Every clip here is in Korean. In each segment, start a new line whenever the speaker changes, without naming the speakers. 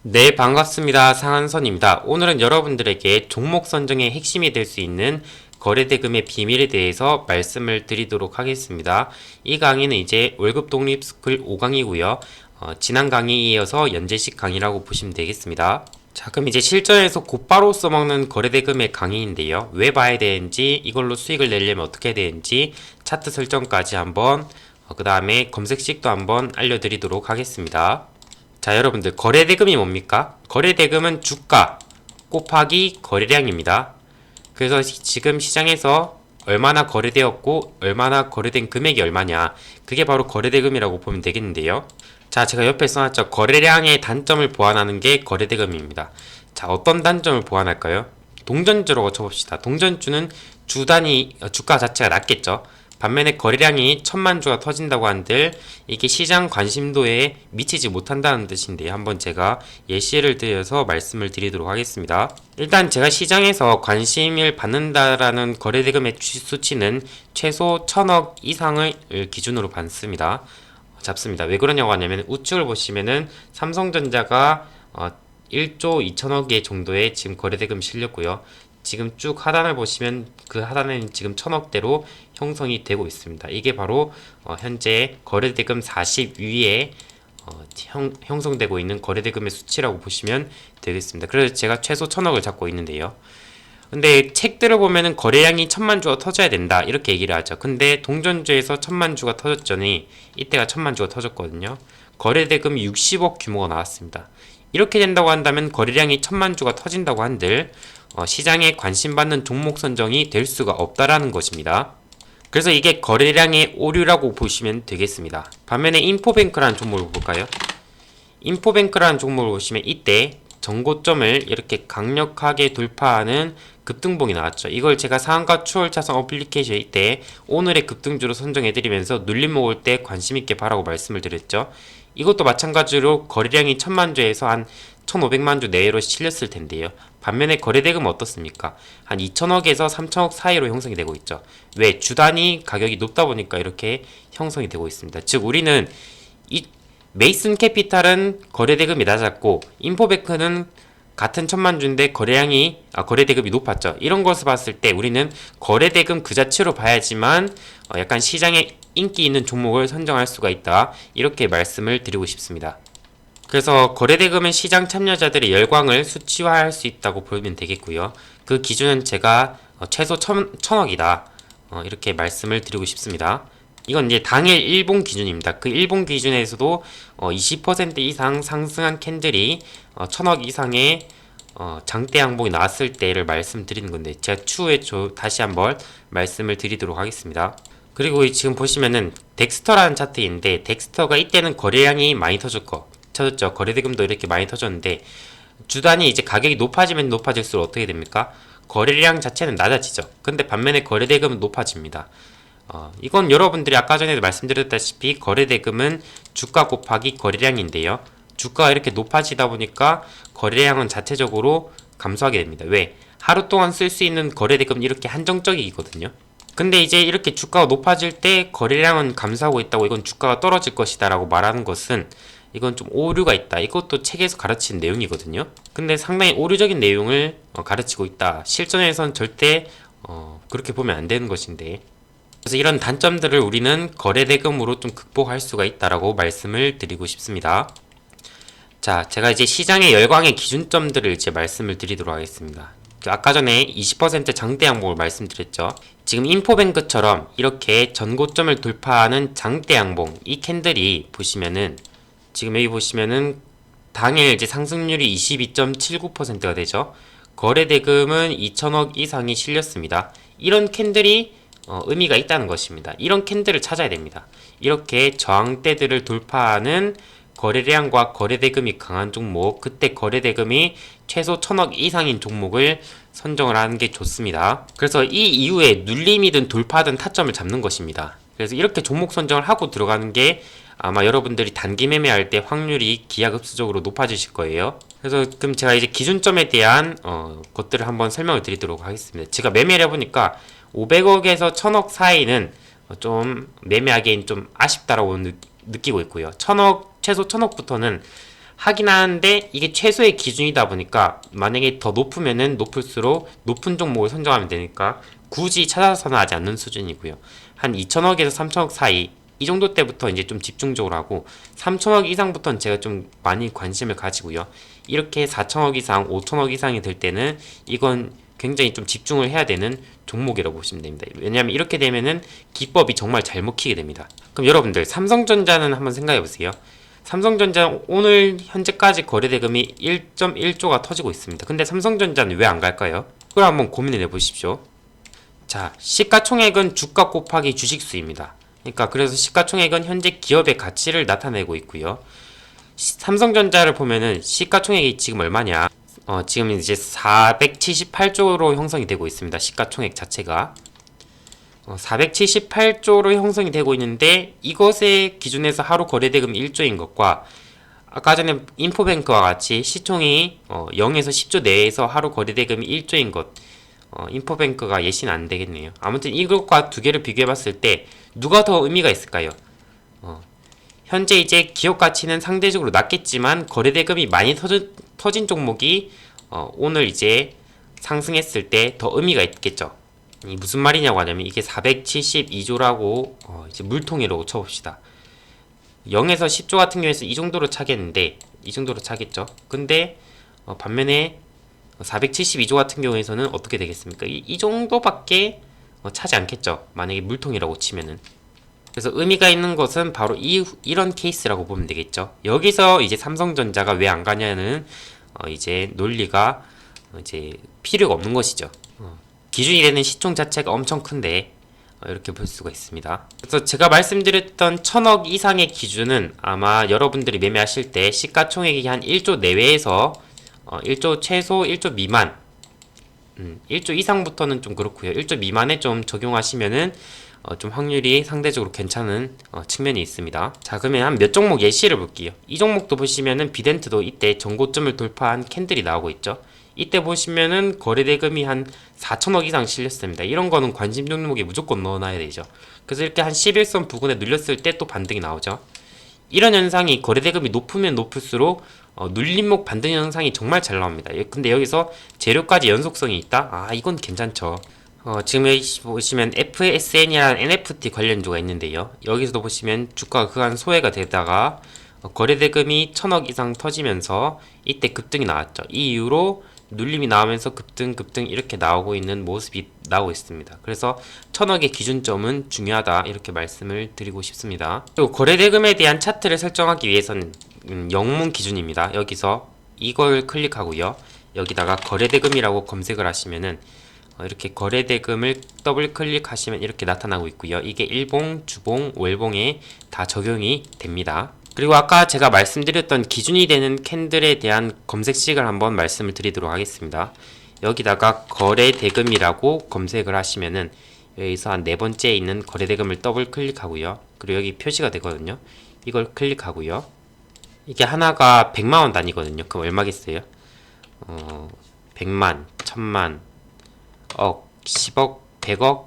네, 반갑습니다. 상한선입니다. 오늘은 여러분들에게 종목 선정의 핵심이 될 수 있는 거래대금의 비밀에 대해서 말씀을 드리도록 하겠습니다. 이 강의는 이제 월급 독립 스쿨 5강이고요. 지난 강의에 이어서 연재식 강의라고 보시면 되겠습니다. 자, 그럼 이제 실전에서 곧바로 써먹는 거래대금의 강의인데요. 왜 봐야 되는지, 이걸로 수익을 내려면 어떻게 해야 되는지, 차트 설정까지 한번, 그 다음에 검색식도 한번 알려드리도록 하겠습니다. 자, 여러분들 거래대금이 뭡니까? 거래대금은 주가 곱하기 거래량입니다. 그래서 지금 시장에서 얼마나 거래되었고 얼마나 거래된 금액이 얼마냐, 그게 바로 거래대금이라고 보면 되겠는데요. 자, 제가 옆에 써놨죠. 거래량의 단점을 보완하는 게 거래대금입니다. 자, 어떤 단점을 보완할까요? 동전주로 쳐봅시다. 동전주는 주 단위 주가 자체가 낮겠죠. 반면에 거래량이 1000만 주가 터진다고 한들 이게 시장 관심도에 미치지 못한다는 뜻인데, 한번 제가 예시를 들어서 말씀을 드리도록 하겠습니다. 일단 제가 시장에서 관심을 받는다라는 거래대금의 수치는 최소 1000억 이상을 기준으로 잡습니다. 왜 그러냐고 하냐면, 우측을 보시면은 삼성전자가 1조 2천억의 정도의 지금 거래대금 실렸고요. 지금 쭉 하단을 보시면 그 하단에는 지금 1000억대로 형성이 되고 있습니다. 이게 바로 현재 거래대금 40위에 형성되고 있는 거래대금의 수치라고 보시면 되겠습니다. 그래서 제가 최소 1000억을 잡고 있는데요. 근데 책들을 보면은 거래량이 1000만 주가 터져야 된다 이렇게 얘기를 하죠. 근데 동전주에서 1000만 주가 터졌더니 이때가 1000만 주가 터졌거든요. 거래대금이 60억 규모가 나왔습니다. 이렇게 된다고 한다면 거래량이 1000만 주가 터진다고 한들 시장에 관심받는 종목 선정이 될 수가 없다라는 것입니다. 그래서 이게 거래량의 오류라고 보시면 되겠습니다. 반면에 인포뱅크라는 종목을 볼까요? 인포뱅크라는 종목을 보시면 이때 전고점을 이렇게 강력하게 돌파하는 급등봉이 나왔죠. 이걸 제가 상한가 추월 차선 어플리케이션 이때 오늘의 급등주로 선정해드리면서 눌림 올 때 관심있게 봐라고 말씀을 드렸죠. 이것도 마찬가지로 거래량이 1000만주에서 한 1500만주 내외로 실렸을 텐데요. 반면에 거래대금은 어떻습니까? 한 2000억에서 3000억 사이로 형성이 되고 있죠. 왜? 주단위 가격이 높다 보니까 이렇게 형성이 되고 있습니다. 즉 우리는 이 메이슨 캐피탈은 거래대금이 낮았고 인포베크는 같은 1000만주인데 거래대금이 높았죠. 이런 것을 봤을 때 우리는 거래대금 그 자체로 봐야지만 약간 시장에 인기 있는 종목을 선정할 수가 있다, 이렇게 말씀을 드리고 싶습니다. 그래서 거래대금은 시장 참여자들의 열광을 수치화할 수 있다고 보면 되겠고요. 그 기준은 제가 최소 1000억이다 이렇게 말씀을 드리고 싶습니다. 이건 이제 당일 일봉 기준입니다. 그 일봉 기준에서도 20% 이상 상승한 캔들이 1000억 이상의 장대 양봉이 나왔을 때를 말씀드리는 건데, 제가 추후에 다시 한번 말씀을 드리도록 하겠습니다. 그리고 지금 보시면은 덱스터라는 차트인데, 덱스터가 이때는 거래량이 많이 터졌죠. 거래대금도 이렇게 많이 터졌는데, 주단위 이제 가격이 높아지면 높아질수록 어떻게 됩니까? 거래량 자체는 낮아지죠. 근데 반면에 거래대금은 높아집니다. 이건 여러분들이 아까 전에도 말씀드렸다시피 거래대금은 주가 곱하기 거래량인데요. 주가가 이렇게 높아지다 보니까 거래량은 자체적으로 감소하게 됩니다. 왜? 하루 동안 쓸 수 있는 거래대금은 이렇게 한정적이거든요. 근데 이제 이렇게 주가가 높아질 때 거래량은 감소하고 있다고, 이건 주가가 떨어질 것이다 라고 말하는 것은 이건 좀 오류가 있다, 이것도 책에서 가르치는 내용이거든요. 근데 상당히 오류적인 내용을 가르치고 있다. 실전에선 절대 그렇게 보면 안 되는 것인데, 그래서 이런 단점들을 우리는 거래대금으로 좀 극복할 수가 있다라고 말씀을 드리고 싶습니다. 자, 제가 이제 시장의 열광의 기준점들을 이제 말씀을 드리도록 하겠습니다. 아까 전에 20% 장대 양봉을 말씀드렸죠. 지금 인포뱅크처럼 이렇게 전고점을 돌파하는 장대 양봉, 이 캔들이 보시면은 지금 여기 보시면은 당일 이제 상승률이 22.79%가 되죠. 거래대금은 2000억 이상이 실렸습니다. 이런 캔들이 의미가 있다는 것입니다. 이런 캔들을 찾아야 됩니다. 이렇게 저항대들을 돌파하는 거래량과 거래대금이 강한 종목, 그때 거래대금이 최소 1000억 이상인 종목을 선정을 하는 게 좋습니다. 그래서 이 이후에 눌림이든 돌파든 타점을 잡는 것입니다. 그래서 이렇게 종목 선정을 하고 들어가는 게 아마 여러분들이 단기 매매할 때 확률이 기하급수적으로 높아지실 거예요. 그래서 그럼 제가 이제 기준점에 대한 것들을 한번 설명을 드리도록 하겠습니다. 제가 매매를 해보니까 500억에서 1000억 사이는 좀 매매하기엔 좀 아쉽다라고 느끼고 있고요. 최소 1000억부터는 하긴 하는데 이게 최소의 기준이다 보니까 만약에 더 높으면은 높을수록 높은 종목을 선정하면 되니까 굳이 찾아서는 하지 않는 수준이고요. 한 2천억에서 3천억 사이 이 정도 때부터 이제 좀 집중적으로 하고 3천억 이상부터는 제가 좀 많이 관심을 가지고요. 이렇게 4천억 이상, 5천억 이상이 될 때는 이건 굉장히 좀 집중을 해야 되는 종목이라고 보시면 됩니다. 왜냐하면 이렇게 되면은 기법이 정말 잘 먹히게 됩니다. 그럼 여러분들 삼성전자는 한번 생각해 보세요. 삼성전자 오늘 현재까지 거래대금이 1.1조가 터지고 있습니다. 근데 삼성전자는 왜 안 갈까요? 그걸 한번 고민을 해보십시오. 자, 시가총액은 주가 곱하기 주식수입니다. 그러니까 그래서 시가총액은 현재 기업의 가치를 나타내고 있고요. 삼성전자를 보면은 시가총액이 지금 얼마냐? 지금 이제 478조로 형성이 되고 있습니다. 시가총액 자체가 478조로 형성이 되고 있는데 이것의 기준에서 하루 거래대금 1조인 것과 아까 전에 인포뱅크와 같이 시총이 0에서 10조 내에서 하루 거래대금이 1조인 것, 인포뱅크가 예시는 안 되겠네요. 아무튼 이것과 두 개를 비교해 봤을 때 누가 더 의미가 있을까요? 현재 이제 기업 가치는 상대적으로 낮겠지만 거래대금이 많이 터진 종목이 오늘 이제 상승했을 때 더 의미가 있겠죠. 이 무슨 말이냐고 하냐면 이게 472조라고 이제 물통으로 쳐봅시다. 0에서 10조 같은 경우에서 이 정도로 차겠는데 이 정도로 차겠죠. 근데 반면에 472조 같은 경우에서는 어떻게 되겠습니까? 이 정도밖에 차지 않겠죠. 만약에 물통이라고 치면은. 그래서 의미가 있는 것은 바로 이런 케이스라고 보면 되겠죠. 여기서 이제 삼성전자가 왜 안 가냐는 이제 논리가 이제 필요가 없는 것이죠. 기준이 되는 시총 자체가 엄청 큰데 이렇게 볼 수가 있습니다. 그래서 제가 말씀드렸던 1000억 이상의 기준은 아마 여러분들이 매매하실 때 시가총액이 한 1조 내외에서 1조 최소 1조 미만 1조 이상부터는 좀 그렇고요. 1조 미만에 좀 적용하시면은 좀 확률이 상대적으로 괜찮은 측면이 있습니다. 자, 그러면 한 몇 종목 예시를 볼게요. 이 종목도 보시면은 비덴트도 이때 전고점을 돌파한 캔들이 나오고 있죠. 이때 보시면은 거래대금이 한 4천억 이상 실렸습니다. 이런 거는 관심 종목에 무조건 넣어놔야 되죠. 그래서 이렇게 한 11선 부근에 눌렸을 때 또 반등이 나오죠. 이런 현상이 거래대금이 높으면 높을수록 눌림목 반등 현상이 정말 잘 나옵니다. 근데 여기서 재료까지 연속성이 있다? 아, 이건 괜찮죠. 지금 여기 보시면 FSN이라는 NFT 관련주가 있는데요. 여기서도 보시면 주가가 그간 소외가 되다가 거래대금이 1000억 이상 터지면서 이때 급등이 나왔죠. 이 이후로 눌림이 나오면서 급등 이렇게 나오고 있는 모습이 나오고 있습니다. 그래서 1000억의 기준점은 중요하다 이렇게 말씀을 드리고 싶습니다. 그리고 거래대금에 대한 차트를 설정하기 위해서는 영문 기준입니다. 여기서 이걸 클릭하고요. 여기다가 거래대금이라고 검색을 하시면은 이렇게 거래대금을 더블 클릭하시면 이렇게 나타나고 있고요. 이게 일봉, 주봉, 월봉에 다 적용이 됩니다. 그리고 아까 제가 말씀드렸던 기준이 되는 캔들에 대한 검색식을 한번 말씀을 드리도록 하겠습니다. 여기다가 거래대금이라고 검색을 하시면은 여기서 한 네 번째에 있는 거래대금을 더블 클릭하고요. 그리고 여기 표시가 되거든요. 이걸 클릭하고요. 이게 하나가 100만원 단위거든요. 그럼 얼마겠어요? 100만, 1000만, 억, 10억, 100억,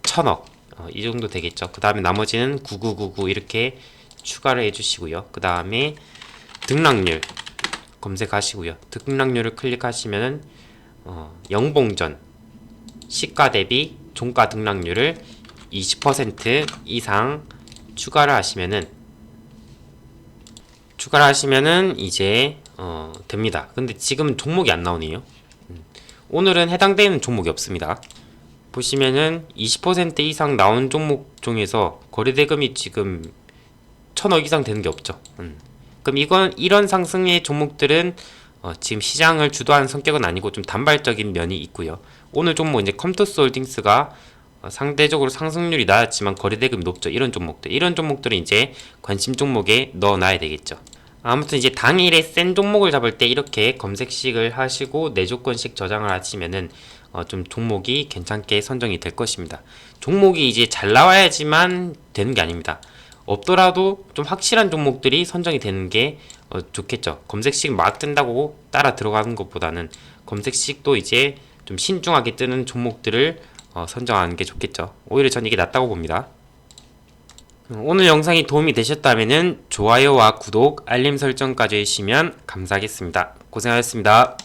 1000억 이 정도 되겠죠. 그 다음에 나머지는 9999 이렇게 추가를 해주시고요. 그 다음에 등락률 검색하시고요. 등락률을 클릭하시면은 영봉전 시가 대비 종가 등락률을 20% 이상 추가를 하시면은 이제 됩니다. 근데 지금은 종목이 안 나오네요. 오늘은 해당되는 종목이 없습니다. 보시면은 20% 이상 나온 종목 중에서 거래대금이 지금 1000억 이상 되는 게 없죠. 그럼 이런 상승의 종목들은 지금 시장을 주도하는 성격은 아니고 좀 단발적인 면이 있고요. 오늘 종목 이제 컴투스홀딩스가 상대적으로 상승률이 낮았지만 거래대금이 높죠. 이런 종목들은 이제 관심 종목에 넣어놔야 되겠죠. 아무튼 이제 당일에 센 종목을 잡을 때 이렇게 검색식을 하시고 내 조건식 저장을 하시면은 좀 종목이 괜찮게 선정이 될 것입니다. 종목이 이제 잘 나와야지만 되는 게 아닙니다. 없더라도 좀 확실한 종목들이 선정이 되는 게 좋겠죠. 검색식 막 뜬다고 따라 들어가는 것보다는 검색식도 이제 좀 신중하게 뜨는 종목들을 선정하는 게 좋겠죠. 오히려 전 이게 낫다고 봅니다. 오늘 영상이 도움이 되셨다면 좋아요와 구독, 알림 설정까지 해주시면 감사하겠습니다. 고생하셨습니다.